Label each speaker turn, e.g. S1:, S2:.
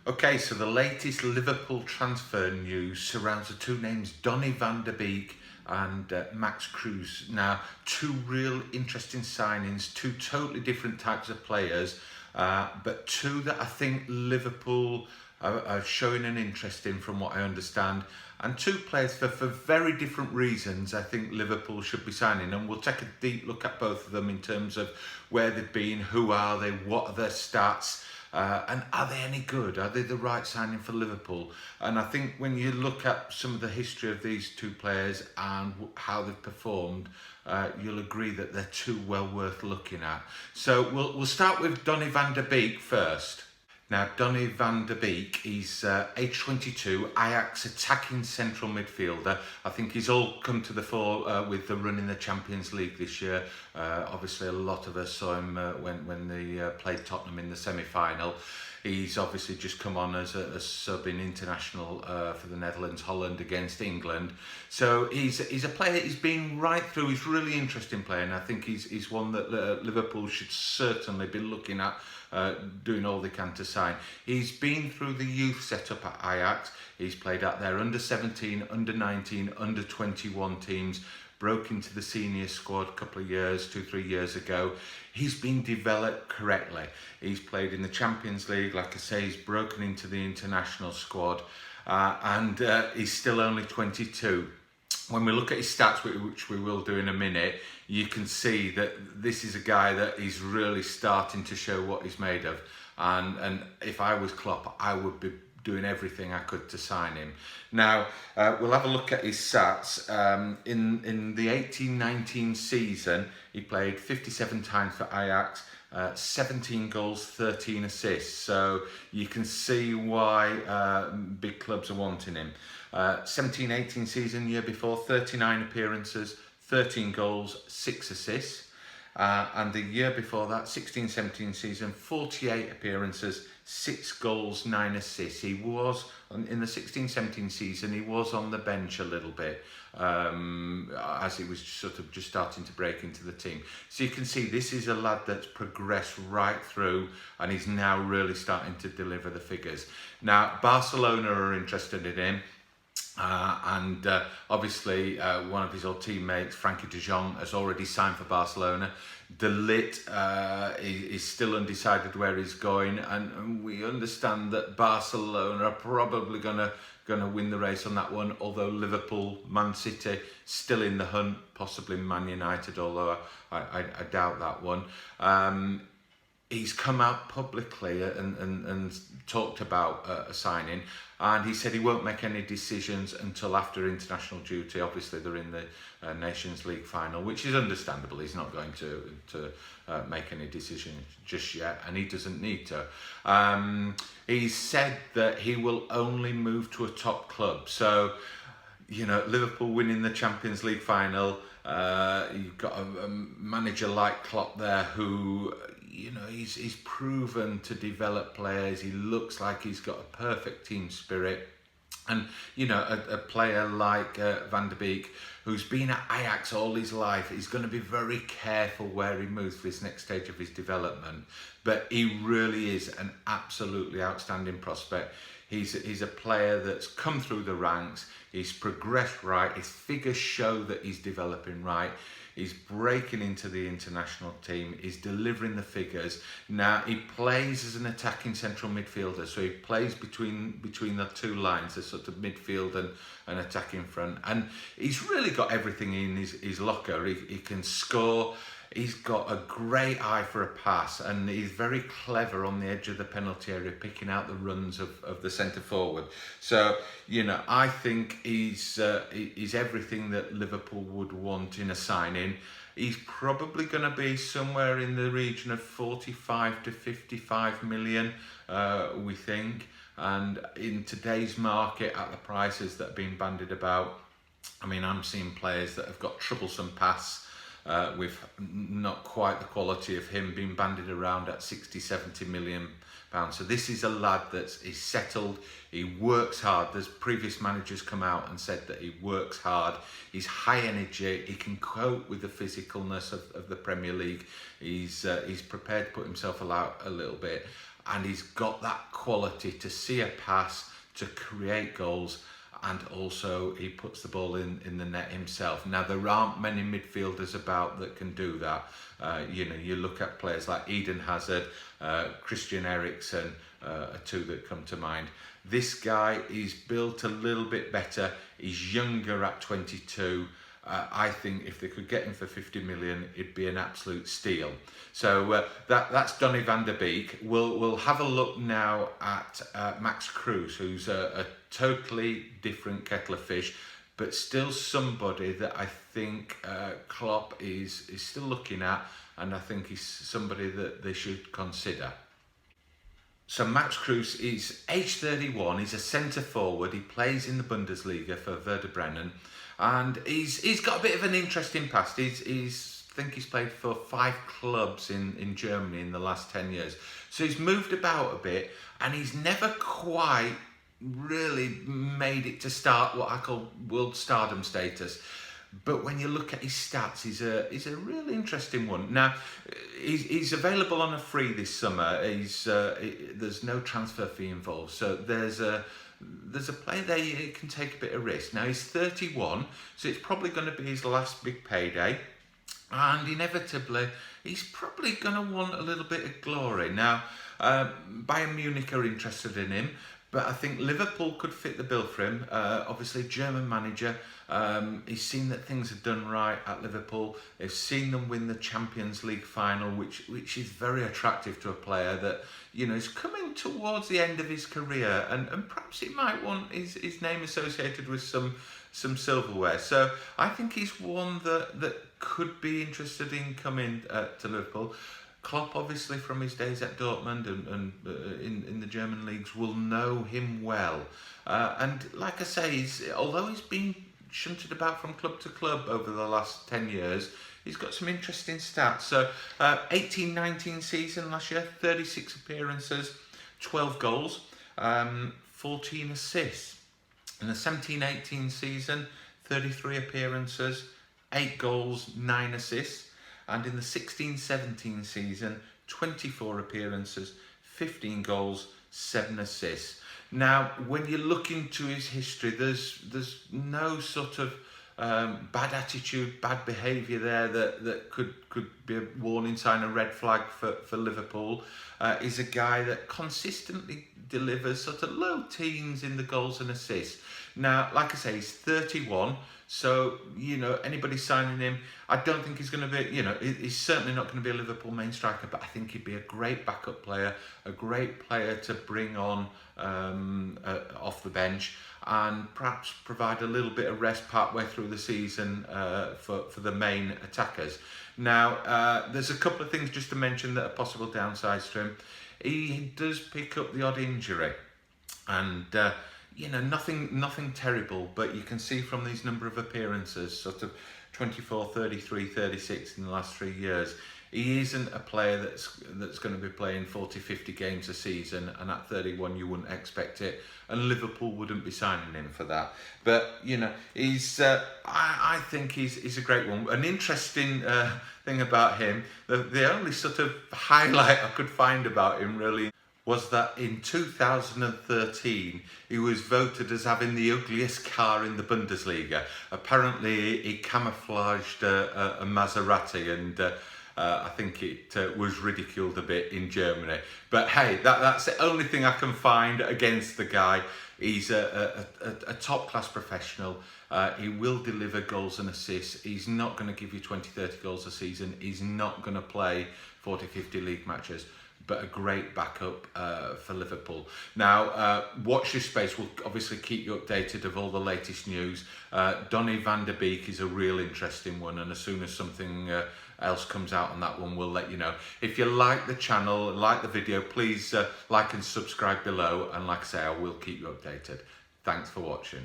S1: Okay, so the latest Liverpool transfer news surrounds the two names Donny van der Beek and Max Kruse. Now, two real interesting signings, two totally different types of players, but two that I think Liverpool are showing an interest in, from what I understand. And two players for very different reasons I think Liverpool should be signing. And we'll take a deep look at both of them in terms of where they've been, who are they, what are their stats, and are they any good? Are they the right signing for Liverpool? And I think when you look at some of the history of these two players and how they've performed, you'll agree that they're two well worth looking at. So we'll start with Donny van der Beek first. Now, Donny van der Beek, he's age 22, Ajax attacking central midfielder. I think he's all come to the fore with the run in the Champions League this year. Obviously, a lot of us saw him when they played Tottenham in the semi-final. He's obviously just come on as a sub-in international for the Netherlands, Holland against England. So he's a player, he's been right through, he's a really interesting player, and I think he's one that Liverpool should certainly be looking at, doing all they can to sign. He's been through the youth setup at Ajax. He's played out there under 17, under 19, under 21 teams, broke into the senior squad a couple of years, 2-3 years ago. He's been developed correctly. He's played in the Champions League, like I say, he's broken into the international squad, and he's still only 22. When we look at his stats, which we will do in a minute, you can see that this is a guy that is really starting to show what he's made of. And if I was Klopp, I would be doing everything I could to sign him. Now, we'll have a look at his stats. In the 18-19 season, he played 57 times for Ajax, 17 goals, 13 assists. So you can see why big clubs are wanting him. 17-18 season, year before, 39 appearances, 13 goals, 6 assists. And the year before that, 16-17 season, 48 appearances, 6 goals, 9 assists. He was, in the 16-17 season, he was on the bench a little bit, as he was sort of just starting to break into the team. So you can see this is a lad that's progressed right through, and he's now really starting to deliver the figures. Now, Barcelona are interested in him. Obviously one of his old teammates, Frankie de Jong, has already signed for Barcelona. De Ligt is still undecided where he's going, and we understand that Barcelona are probably gonna win the race on that one, although Liverpool, Man City still in the hunt, possibly Man United, although I doubt that one. He's come out publicly and talked about a signing, and he said he won't make any decisions until after international duty. Obviously, they're in the Nations League final, which is understandable. He's not going to make any decisions just yet, and he doesn't need to. He said that he will only move to a top club. So, you know, Liverpool winning the Champions League final, you've got a manager like Klopp there who, you know, he's proven to develop players. He looks like he's got a perfect team spirit. And, you know, a player like Van der Beek, who's been at Ajax all his life, he's going to be very careful where he moves for this next stage of his development. But he really is an absolutely outstanding prospect. He's a player that's come through the ranks. He's progressed right. His figures show that he's developing right. He's breaking into the international team. He's delivering the figures. Now, he plays as an attacking central midfielder, so he plays between the two lines, the sort of midfield and attacking front. And he's really got everything in his locker. He can score. He's got a great eye for a pass, and he's very clever on the edge of the penalty area, picking out the runs of the centre forward. So, you know, I think he's everything that Liverpool would want in a signing. He's probably going to be somewhere in the region of 45 to 55 million, we think. And in today's market, at the prices that are being bandied about, I mean, I'm seeing players that have got troublesome pass, with not quite the quality of him, being bandied around at 60-70 million pounds. So this is a lad he's settled, he works hard. There's previous managers come out and said that he works hard, he's high energy, he can cope with the physicalness of the Premier League, he's prepared to put himself out a little bit. and he's got that quality to see a pass, to create goals, and also he puts the ball in the net himself. Now, there aren't many midfielders about that can do that. You look at players like Eden Hazard, Christian Eriksen, are two that come to mind. This guy is built a little bit better. He's younger at 22. I think if they could get him for 50 million, it'd be an absolute steal. So that's Donny van der Beek. We'll have a look now at Max Kruse, who's a totally different kettle of fish, but still somebody that I think Klopp is still looking at, and I think he's somebody that they should consider. So Max Kruse is age 31, he's a centre forward, he plays in the Bundesliga for Werder Bremen, and he's got a bit of an interesting past. I think he's played for 5 clubs in Germany in the last 10 years. So he's moved about a bit, and he's never quite really made it to start what I call world stardom status. But when you look at his stats, he's a really interesting one. Now, he's available on a free this summer. There's no transfer fee involved, so there's a player there you can take a bit of risk. Now, he's 31, so it's probably going to be his last big payday, and inevitably he's probably going to want a little bit of glory. Now, Bayern Munich are interested in him, but I think Liverpool could fit the bill for him. Obviously, German manager. He's seen that things are done right at Liverpool. They've seen them win the Champions League final, which is very attractive to a player that is coming towards the end of his career, and perhaps he might want his name associated with some silverware. So I think he's one that could be interested in coming to Liverpool. Klopp, obviously, from his days at Dortmund and in the German leagues, will know him well. And like I say, although he's been shunted about from club to club over the last 10 years, he's got some interesting stats. So 18-19 season last year, 36 appearances, 12 goals, 14 assists. In the 17-18 season, 33 appearances, 8 goals, 9 assists. And in the 16-17 season, 24 appearances, 15 goals, 7 assists. Now, when you look into his history, there's no sort of bad attitude, bad behaviour there that could be a warning sign, a red flag for Liverpool. He's a guy that consistently delivers sort of low teens in the goals and assists. Now, like I say, he's 31, so, anybody signing him, I don't think he's going to be, he's certainly not going to be a Liverpool main striker, but I think he'd be a great backup player, a great player to bring on off the bench, and perhaps provide a little bit of rest partway through the season for the main attackers. Now, there's a couple of things just to mention that are possible downsides to him. He does pick up the odd injury, and nothing terrible, but you can see from these number of appearances, sort of 24, 33, 36 in the last 3 years, he isn't a player that's going to be playing 40, 50 games a season, and at 31 you wouldn't expect it, and Liverpool wouldn't be signing him for that. But he's I think he's a great one. An interesting thing about him, the only sort of highlight I could find about him really was that in 2013 he was voted as having the ugliest car in the Bundesliga. Apparently he camouflaged a Maserati, and I think it was ridiculed a bit in Germany. But hey, that's the only thing I can find against the guy. He's a top-class professional. He will deliver goals and assists. He's not going to give you 20, 30 goals a season. He's not going to play 40, 50 league matches, but a great backup for Liverpool. Now, watch this space. We'll obviously keep you updated of all the latest news. Donny van der Beek is a real interesting one, and as soon as something else comes out on that one, we'll let you know. If you like the channel, like the video, please like and subscribe below, and like I say, I will keep you updated. Thanks for watching.